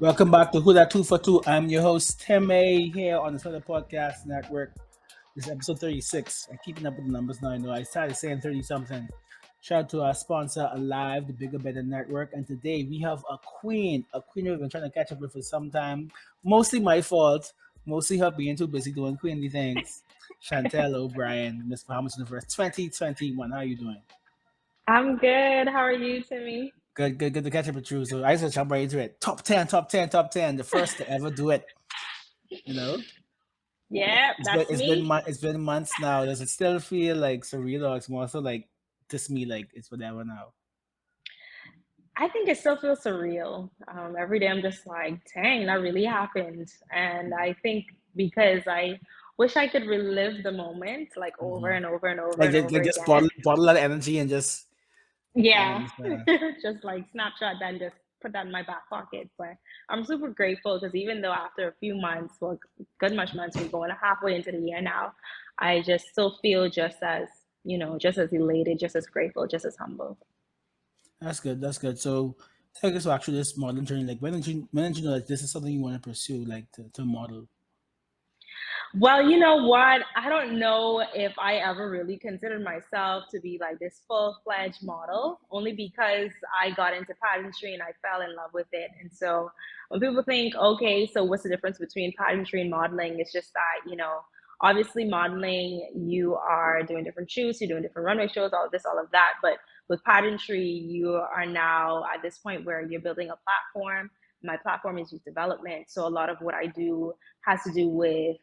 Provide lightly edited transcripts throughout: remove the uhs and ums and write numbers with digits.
Welcome back to Who That Two for Two. I'm your host Tim A here on the Southern Podcast Network. This is episode 36. I'm keeping up with the numbers now. I know I started saying 30 something. Shout out to our sponsor, Alive, the Bigger Better Network. And today we have a queen we've been trying to catch up with for some time. Mostly my fault, mostly her being too busy doing queenly things. Chantel O'Brian, Miss Bahamas Universe 2021. How are you doing? I'm good. How are you, Timmy? Good to catch up with you. So I just jump right into it. Top 10, top 10, top 10. The first to ever do it. You know? Yeah, It's been that's it's been me. it's been months now. Does it still feel like surreal, or it's more so like just me, like it's whatever now? I think it still feels surreal. Every day I'm just like, dang, that really happened. And I think because I wish I could relive the moment like over Hmm. and over and over Like, and just, over like just again. bottle that energy and just yeah, Yeah, just, just like snapshot that and just put that in my back pocket. But I'm super grateful because even though after a few months, well, good much months, we're going halfway into the year now, I just still feel just as elated, just as grateful, just as humble. that's good. That's good. So take us to actually this modeling journey. Like when did you know that this is something you want to pursue, like to model? Well, you know what? I don't know if I ever really considered myself to be like this full-fledged model, only because I got into pageantry and I fell in love with it. And so when people think, okay, so what's the difference between pageantry and modeling? It's just that, obviously modeling, you are doing different shoots, you're doing different runway shows, all of this, all of that. But with pageantry, you are now at this point where you're building a platform. My platform is youth development. So a lot of what I do has to do with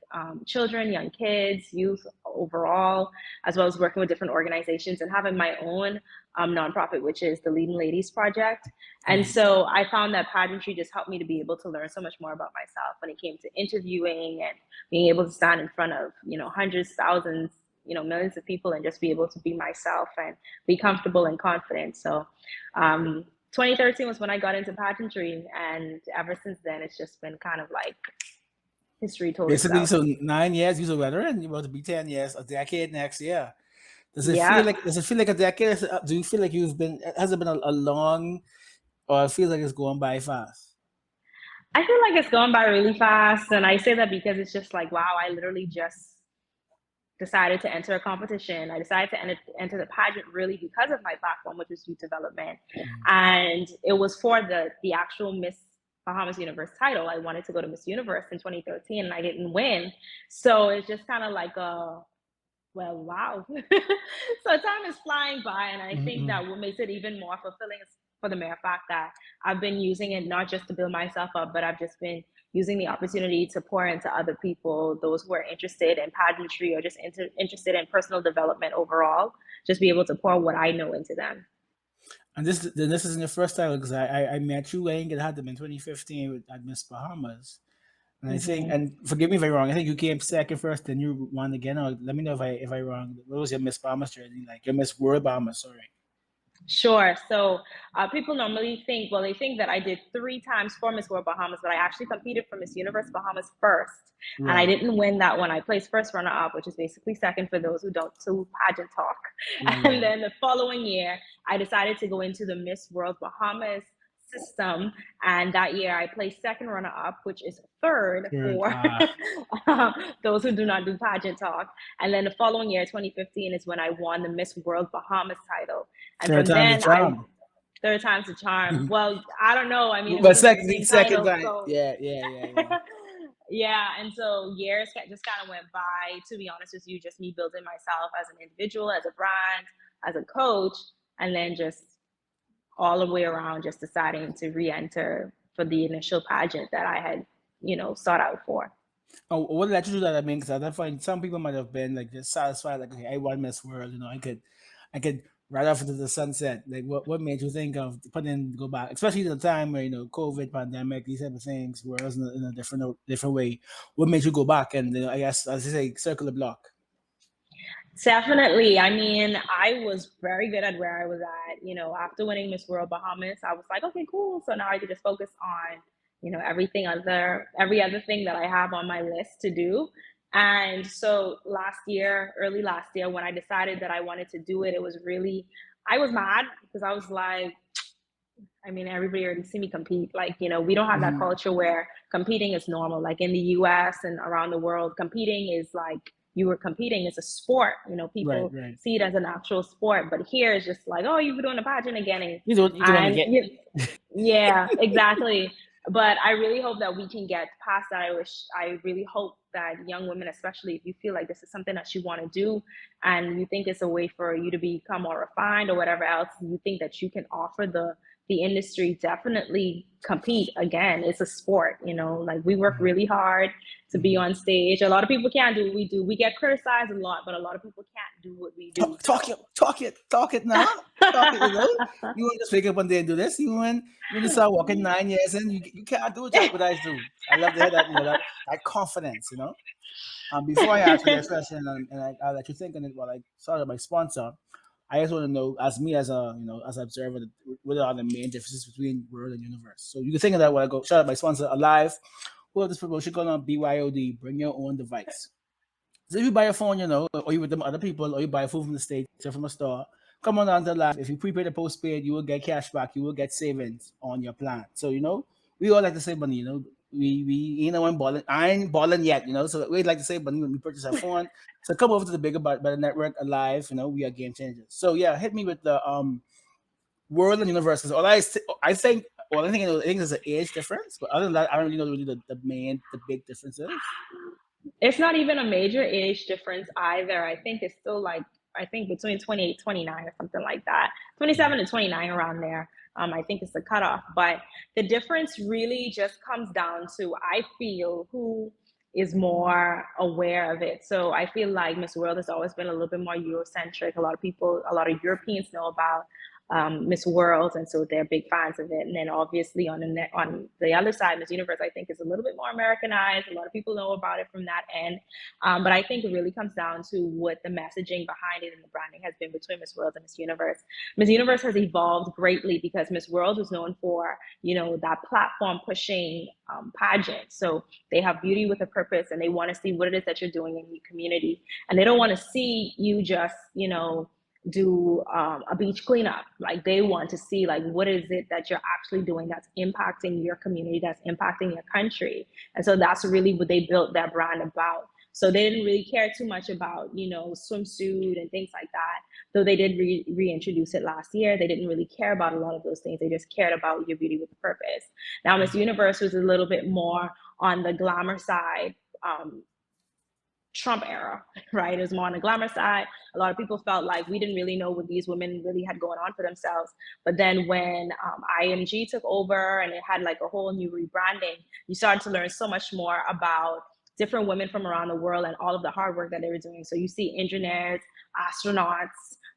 children, young kids, youth overall, as well as working with different organizations and having my own nonprofit, which is the Leading Ladies Project. And Right. so I found that pageantry just helped me to be able to learn so much more about myself when it came to interviewing and being able to stand in front of, hundreds, thousands, millions of people and just be able to be myself and be comfortable and confident. So, 2013 was when I got into pageantry, and ever since then, it's just been kind of like history told Basically, itself. so 9 years you're a veteran. You're about to be 10 years, a decade next year. Yeah, Does it feel like a decade? Do you feel like you've been? Has it been a long, or it feels like it's going by fast? I feel like it's gone by really fast, and I say that because it's just like, wow, I literally just decided to enter a competition. I decided to enter the pageant really because of my platform, which was youth development, and it was for the actual Miss Bahamas Universe title. I wanted to go to Miss Universe in 2013, and I didn't win, so it's just kind of like a well, wow. So time is flying by, and I think Mm-hmm. that what makes it even more fulfilling is for the mere fact that I've been using it not just to build myself up, but I've just been using the opportunity to pour into other people, those who are interested in pageantry or just interested in personal development overall, just be able to pour what I know into them. And this isn't your first time because I met you. I think it had them in 2015 at Miss Bahamas. And I think, Hmm. and forgive me if I'm wrong. I think you came second first, then you won again. Or let me know if I wrong. What was your Miss Bahamas journey like? Your Miss World Bahamas, sorry. Sure. So people normally think, well, they think that I did three times for Miss World Bahamas, but I actually competed for Miss Universe Bahamas first. And I Right, didn't win that one. I placed first runner up, which is basically second for those who don't do pageant talk. right, And right. then the following year, I decided to go into the Miss World Bahamas system. And that year I placed second runner up, which is third Third, for those who do not do pageant talk. And then the following year, 2015, is when I won the Miss World Bahamas title. And third from time the then, I charm. third time's a charm. Well, I don't know. I mean, it But wasn't the second, same second title, time, so yeah. yeah. And so years just kind of went by. To be honest with you, just me building myself as an individual, as a brand, as a coach, and then just all the way around, just deciding to re-enter for the initial pageant that I had, sought out for. Oh, what led you to that? I mean, because I find some people might have been like just satisfied, like, okay, I won Miss World, I could ride off into the sunset. Like, what made you think of putting in go back, especially at the time where COVID, pandemic, these type of things, were in a different way. What made you go back and I guess as I say, circle the block? Definitely. I mean, I was very good at where I was at. After winning Miss World Bahamas, I was like, okay, cool. So now I can just focus on, every other thing that I have on my list to do. And so early last year, when I decided that I wanted to do it, it was really, I was mad because I was like, I mean, everybody already see me compete. Like, you know, we don't have that Mhm. culture where competing is normal. Like in the US and around the world, competing is like you were competing. It's a sport. You know, Right, people right. see it as an actual sport. But here it's just like, oh, you're doing a pageant again. You don't want to And get. yeah, exactly. But I really hope that we can get past that. I really hope that young women, especially if you feel like this is something that you want to do and you think it's a way for you to become more refined or whatever else, you think that you can offer the industry, definitely compete again. It's a sport, you know, like we work Mhm, really hard to be mhm. on stage. A lot of people can't do what we do. We get criticized a lot, but a lot of people can't do what we do. Talk it now. Talk it, you know. You want to just wake up one day and do this. You want to start walking 9 years in. You can't do what I do. I love to hear that. You know that confidence. You know. Before I ask you this question, and I'll let you think on it while I start my sponsor. I just want to know, as me as a as an observer, what are the main differences between world and universe? So you can think of that while I go. Shout out my sponsor, Alive. Who have this promotion called on BYOD? Bring your own device. So if you buy a phone, or you with them other people, or you buy food from the States or from a store, come on down to Live. If you prepay the postpaid, you will get cash back. You will get savings on your plan. So, we all like to save money, We one balling. I ain't balling yet, So we like to save money when we purchase our phone. So come over to the bigger better network, Alive. We are game changers. So yeah, hit me with the world and universe. Because I think all I think is an age difference. But other than that, I don't really know really the big differences. It's not even a major age difference either. I think it's still like, I think between 28, 29 or something like that. 27 to 29 around there. I think it's the cutoff. But the difference really just comes down to, I feel, who is more aware of it. So I feel like Miss World has always been a little bit more Eurocentric. A lot of people, a lot of Europeans know about Miss World, and so they're big fans of it. And then obviously on the other side, Miss Universe, I think is a little bit more Americanized. A lot of people know about it from that end, but I think it really comes down to what the messaging behind it and the branding has been between Miss World and Miss Universe. Miss Universe has evolved greatly because Miss World was known for that platform pushing pageant. So they have beauty with a purpose, and they want to see what it is that you're doing in your community, and they don't want to see you just do a beach cleanup. Like they want to see like what is it that you're actually doing that's impacting your community, that's impacting your country. And so that's really what they built that brand about. So they didn't really care too much about swimsuit and things like that. Though they did reintroduce it last year, they didn't really care about a lot of those things. They just cared about your beauty with a purpose. Now Miss Universe was a little bit more on the glamour side. Trump era, right? It was more on the glamour side. A lot of people felt like we didn't really know what these women really had going on for themselves. But then when IMG took over and it had like a whole new rebranding, you started to learn so much more about different women from around the world and all of the hard work that they were doing. So you see engineers, astronauts,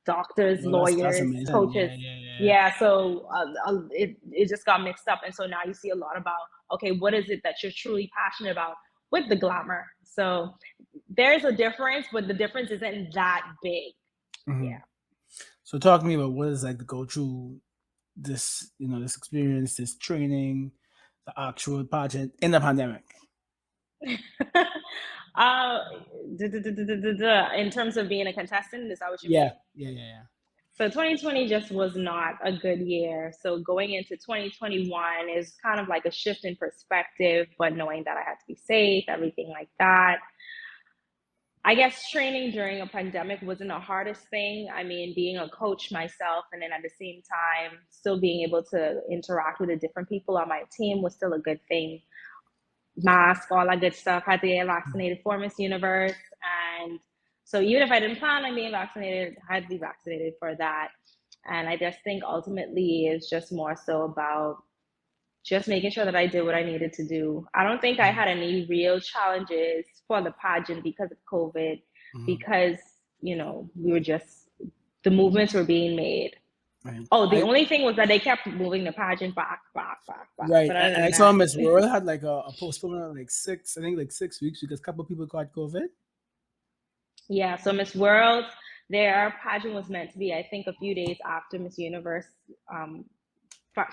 doctors, Well, that's lawyers, amazing. coaches. Yeah, yeah, yeah. Yeah, so it just got mixed up. And so now you see a lot about, okay, what is it that you're truly passionate about with the glamour? So there's a difference, but the difference isn't that big. Hmm. Yeah. So talk to me about what it's like to go through this, this experience, this training, the actual pageant in the pandemic. uh, in terms of being a contestant, is that what you Yeah, mean? yeah, yeah, So 2020 just was not a good year. So going into 2021 is kind of like a shift in perspective, but knowing that I had to be safe, everything like that. I guess training during a pandemic wasn't the hardest thing. I mean, being a coach myself and then at the same time still being able to interact with the different people on my team was still a good thing. Mask, all that good stuff. Had to get vaccinated for Miss Universe. And so even if I didn't plan on being vaccinated, I had to be vaccinated for that. And I just think ultimately it's just more so about just making sure that I did what I needed to do. I don't think I yeah. had any real challenges for the pageant because of COVID, Hmm. because, we were just, the movements were being made. Right. Oh, the only thing was that they kept moving the pageant back, back, back, back. Right. But And other and I than saw that, Miss World had like a postponement of like I think like 6 weeks because a couple of people caught COVID. yeah, so Miss World, their pageant was meant to be, I think, a few days after Miss Universe um,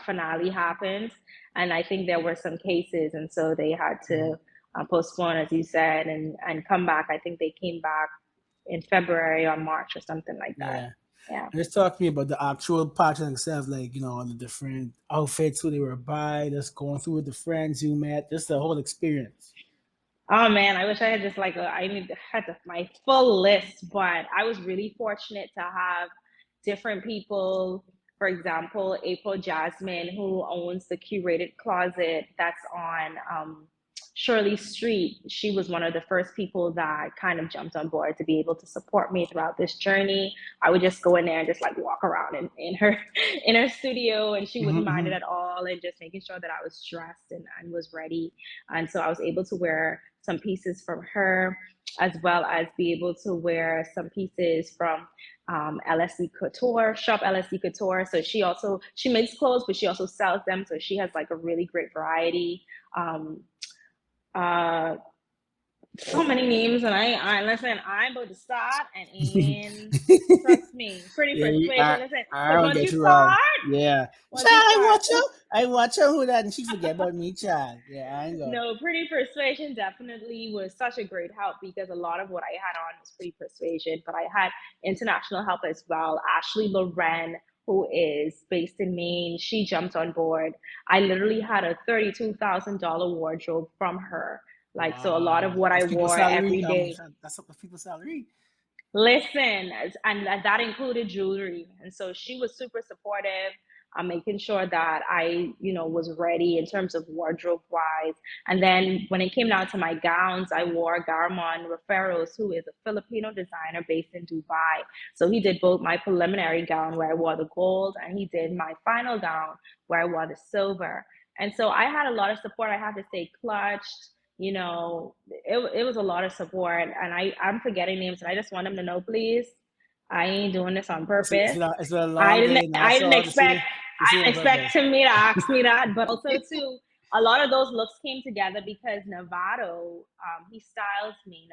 finale happened. And I think there were some cases, and so they had Mhm. to postpone, as you said, and come back. I think they came back in February or March or something like that. Yeah. Yeah. Just talk to me about the actual pageant itself, like all the different outfits, who they were by, just going through with the friends you met, just the whole experience. Oh man, I wish I had just like had my full list, but I was really fortunate to have different people. For example, April Jasmine, who owns the curated closet that's on Shirley Street. She was one of the first people that kind of jumped on board to be able to support me throughout this journey. I would just go in there and just like walk around in her in her studio, and she wouldn't mind it Mm-hmm. at all, and just making sure that I was dressed and was ready. And so I was able to wear some pieces from her, as well as be able to wear some pieces from LSD Couture, Shop LSD Couture. So she makes clothes, but she also sells them. So she has like a really great variety. Um, uh, so many names, and I listen. I'm about to start, and trust me, pretty Yeah, persuasion. Listen, I because don't once get you you wrong. start, Yeah, once you child, start, I watch her who that, and she forget about me, child. Yeah, I ain't go. no, Pretty Persuasion definitely was such a great help because a lot of what I had on was Pretty Persuasion, but I had international help as well. Ashley Loren, who is based in Maine, she jumped on board. I literally had a $32,000 wardrobe from her. Like, so a lot of Wow, what I that's people's wore salary. every day. That's people's salary. Listen, and that included jewelry. And so she was super supportive, making sure that I, was ready in terms of wardrobe wise. And then when it came down to my gowns, I wore Garmon Raferos, who is a Filipino designer based in Dubai. So he did both my preliminary gown where I wore the gold, and he did my final gown where I wore the silver. And so I had a lot of support. I had to stay clutched. It was a lot of support, and I'm forgetting names, and I just want them to know, please, I ain't doing this on purpose. It's been a I long didn't day, I didn't Nassau, expect to see I on didn't expect purpose. to me to ask me that, but also too, a lot of those looks came together because Navato, he styles me,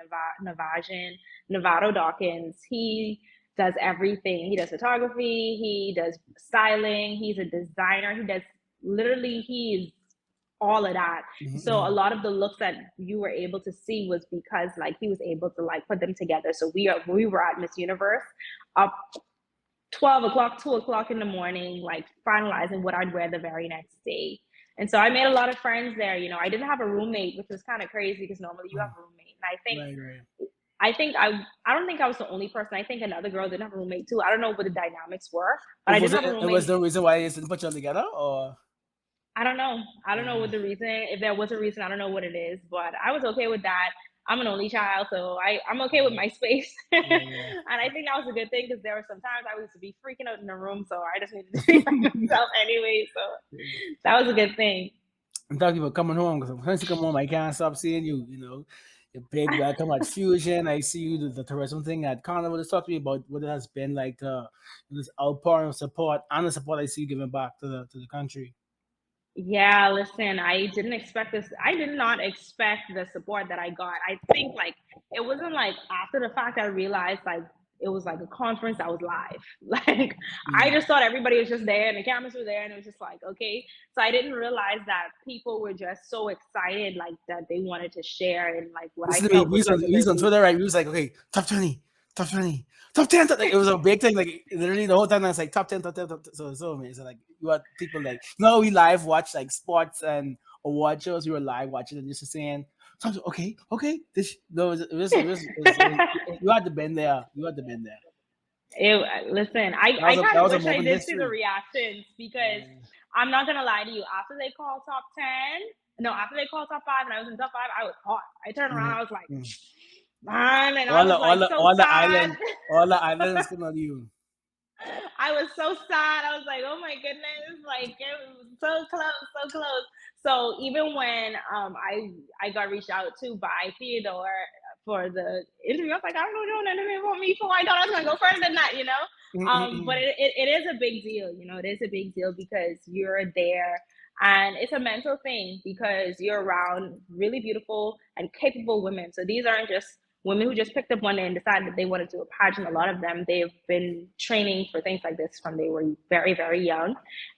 Navato Dawkins. He does everything. He does photography, he does styling, he's a designer, he does literally he's all of that. So a Mm-hmm. lot of the looks that you were able to see was because like he was able to like put them together. So we were at Miss Universe up 12 o'clock, 2 o'clock in the morning, like finalizing what I'd wear the very next day. And so I made a lot of friends there. I didn't have a roommate, which was kind of crazy because normally you have a roommate. And Right, right. I don't think I was the only person. I think another girl didn't have a roommate too. I don't know what the dynamics were, but I Was didn't have a it was roommate. the reason why you didn't put you together, or? I don't know. I don't know Uh, what the reason. If there was a reason, I don't know what it is. But I was okay with that. I'm an only child, so I'm okay with my space, and yeah, I think that was a good thing because there were some times I used to be freaking out in the room, so I just needed to be by yeah. myself anyway. So that was a good thing. I'm talking about coming home because once you come home, I can't stop seeing you. Your big welcome at Fusion. I see you the tourism thing at Carnival. Just talk to me about what it has been like. This outpouring of support and the support I see you giving back to the country. Yeah, listen, I didn't expect this. I did not expect the support that I got. I think like it wasn't like after the fact I realized like it was like a conference that was live. Like I Yeah. just thought everybody was just there and the cameras were there and it was just like, okay. So I didn't realize that people were just so excited like that they wanted to share and like what I Listen to me. felt was such a We was great on news. Twitter, right? We was like, okay, top 20, top 20, top 10. Like, it was a big thing. Like literally the whole time I was like top 10, top 10, top 10. So amazing. So like you had people like we live watch like sports and award shows. We were live watching and just saying, okay, okay. This no, you had to bend there. You had to bend there. Listen, I That kind of was a wish I moment in did see the history. reactions because Yeah. I'm not gonna lie to you. After they called top 10, no, after they called top five and I was in top five, I was hot. I turned around, I was like, Mm-hmm. man, and I was like so sad. All the islands come on you. I was so sad. I was like, oh my goodness, like it was so close, so close. So even when I got reached out to by Theodore for the interview, I was like, I don't know what interview about me for. I thought I was gonna go further than that, you know. But Mm-mm-mm. it is a big deal, you know. It is a big deal because you're there, and it's a mental thing because you're around really beautiful and capable women. So these aren't just women who just picked up one day and decided that they wanted to do a pageant. A lot of them, they've been training for things like this from they were very, very young.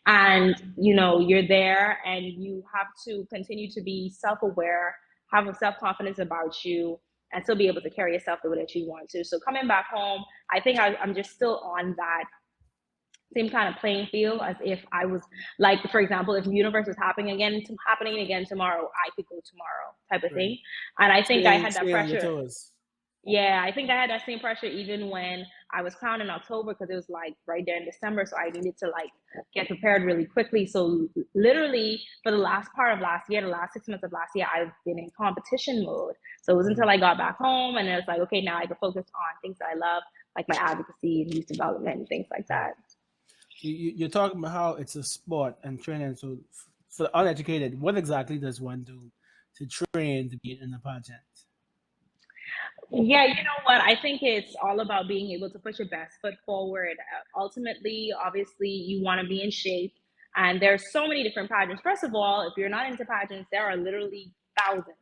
And, you're there and you have to continue to be self aware, have a self confidence about you. and still be able to carry yourself the way that you want to. So coming back home, I think I'm just still on that same kind of playing field as if I was like, for example, if the universe was happening again tomorrow, I could go tomorrow type of Right. thing. And I think I had that Stay on your pressure. toes. Yeah, I think I had that same pressure even when I was crowned in October because it was like right there in December. So I needed to like get prepared really quickly. So literally for the last part of last year, the last 6 months of last year, I've been in competition mode. So it was until I got back home and it was like, okay, now I can focus on things that I love, like my advocacy and youth development and things like Right. that. So you're talking about how it's a sport and training. So for the uneducated, what exactly does one do to train to be in a pageant? Yeah, you know what? I think it's all about being able to put your best foot forward. Ultimately, obviously, you want to be in shape. And there's so many different pageants. First of all, if you're not into pageants, there are literally thousands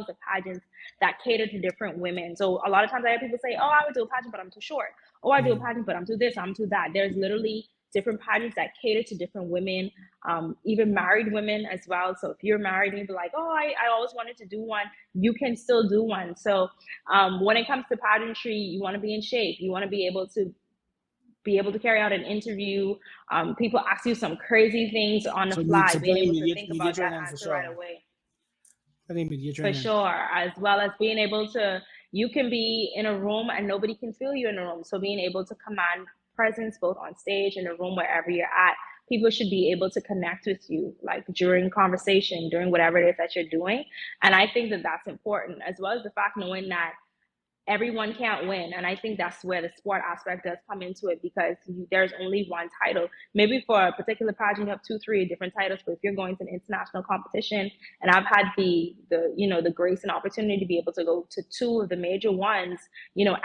of pageants that cater to different women. So a lot of times I hear people say, oh, I would do a pageant, but I'm too short. Oh, I do a Mm. pageant, but I'm too this, I'm too that. There's literally different pageants that cater to different women, even married women as well. So if you're married and you're like, oh, I always wanted to do one, you can still do one. So when it comes to pageantry, you want to be in shape. You want to be able to carry out an interview. People ask you some crazy things on the So fly, being plenty able to media, think media about that training for answer right sure. away. Plenty media For training. sure, as well as being able to, you can be in a room and nobody can feel you in a room. So being able to command presence both on stage, in the room, wherever you're at, people should be able to connect with you, like during conversation, during whatever it is that you're doing. And I think that that's important, as well as the fact knowing that everyone can't win. And I think that's where the sport aspect does come into it because there's only one title. Maybe for a particular pageant, you have two, three different titles, but if you're going to an international competition, and I've had the grace and opportunity to be able to go to two of the major ones,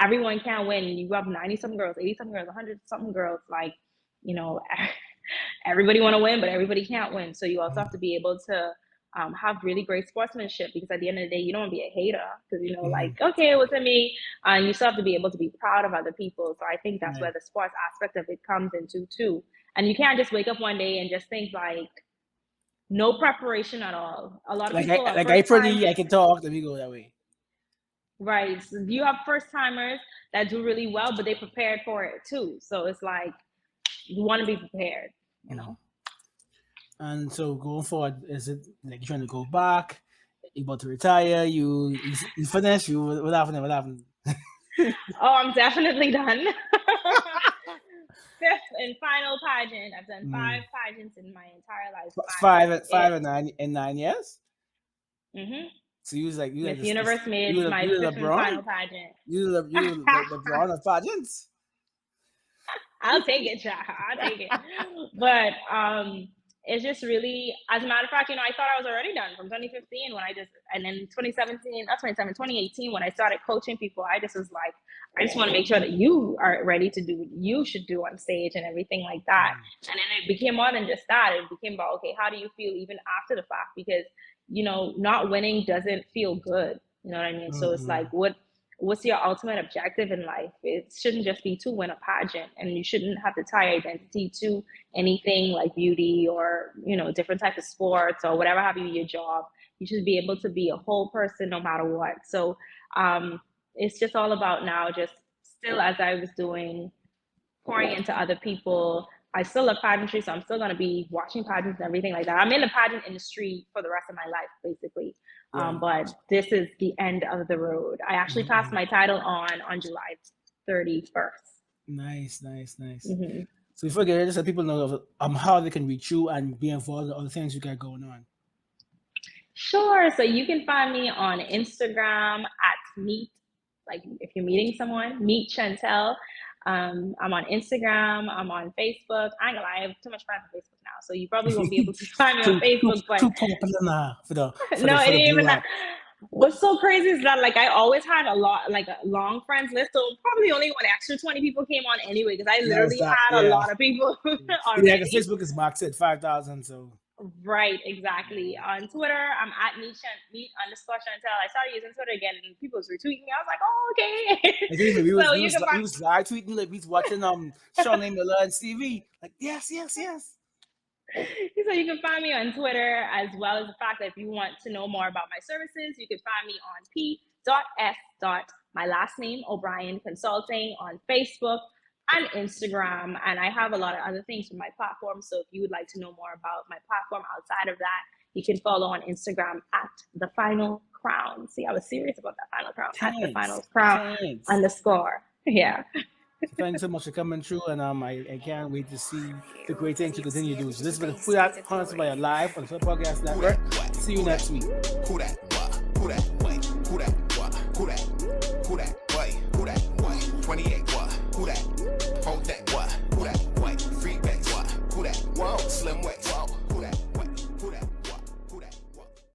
everyone can't win. You have 90 something girls, 80 something girls, 100 something girls, like, you know, everybody want to win, but everybody can't win. So you also have to be able to have really great sportsmanship because at the end of the day, you don't want to be a hater because, like, Mm-hmm. okay, it wasn't me. You still have to be able to be proud of other people. So I think that's Right. where the sports aspect of it comes into too. And you can't just wake up one day and just think like no preparation at all. A lot of Like I people are like I first time, pretty I can talk. Let me go that way. right? So you have first timers that do really well, but they prepared for it too. So it's like you want to be prepared, you Mm. know. And so going forward, is it like you're trying to go back? You about to retire? You finish? You what happened? What happened? Oh, I'm definitely done. Fifth and final pageant. I've done Mm. 5 pageants in my entire lifespan. This Five, is five it. and 9 years. hmm So you like Miss this Universe made my you the fifth and LeBron. final pageant. You the LeBron of pageants. I'll take it, child. I'll take it. But it's just really, as a matter of fact, I thought I was already done from 2015 and then 2017, not 27, 2018, when I started coaching people, I just was like, I just want to make sure that you are ready to do what you should do on stage and everything like that. Mm. And then it became more than just that. It became about, okay, how do you feel even after the fact? Because, not winning doesn't feel good. You know what I mean? So it's like, Mm-mm. what's your ultimate objective in life? It shouldn't just be to win a pageant, and you shouldn't have to tie your identity to anything like beauty or different type of sports or whatever have you, your job. You should be able to be a whole person no matter what. So it's just all about now, just still as I was doing, pouring into other people. I still love pageantry, so I'm still going to be watching pageants and everything like that. I'm in the pageant industry for the rest of my life, basically. Right. But this is the end of the road. I actually passed Mm-mm. my title on July 31st. Nice, nice, nice. Mm-hmm. So before we get ready, just let people know of, how they can reach you and be involved in all the things you got going on. Sure. So you can find me on Instagram at meet, like if you're meeting someone, meet Chantel. I'm on Instagram. I'm on Facebook. I ain't gonna lie, I have too much friends on Facebook now, so you probably won't be able to find me on too, too, Facebook. But too popular now for the no, it for the didn't even blue that. app. What's so crazy is that like I always had a lot, like a long friends list. So probably only one extra 20 people came on anyway because I That's literally that. had a Yeah. lot of people Yeah, because already. Facebook is maxed at 5,000. So Right, exactly. On Twitter, I'm at meet underscore Chantel. I started using Twitter again and people was retweeting me. I was like, oh, okay. I think we was So we you was can we find was live tweeting like we was watching Sean Miller and Stevie. Like yes, yes, yes. so you can find me on Twitter, as well as the fact that if you want to know more about my services, you can find me on my last name O'Brien Consulting on Facebook and Instagram. And I have a lot of other things for my platform. So if you would like to know more about my platform outside of that, you can follow on Instagram at The Final Crown. See, I was serious about that Final Crown. At The Final Crown _ Yeah. So thanks so much for coming through, and I can't wait to see the great things you continue to do. So this has been Who That Honest by Live on the Podcast Network. See you next week. Who that?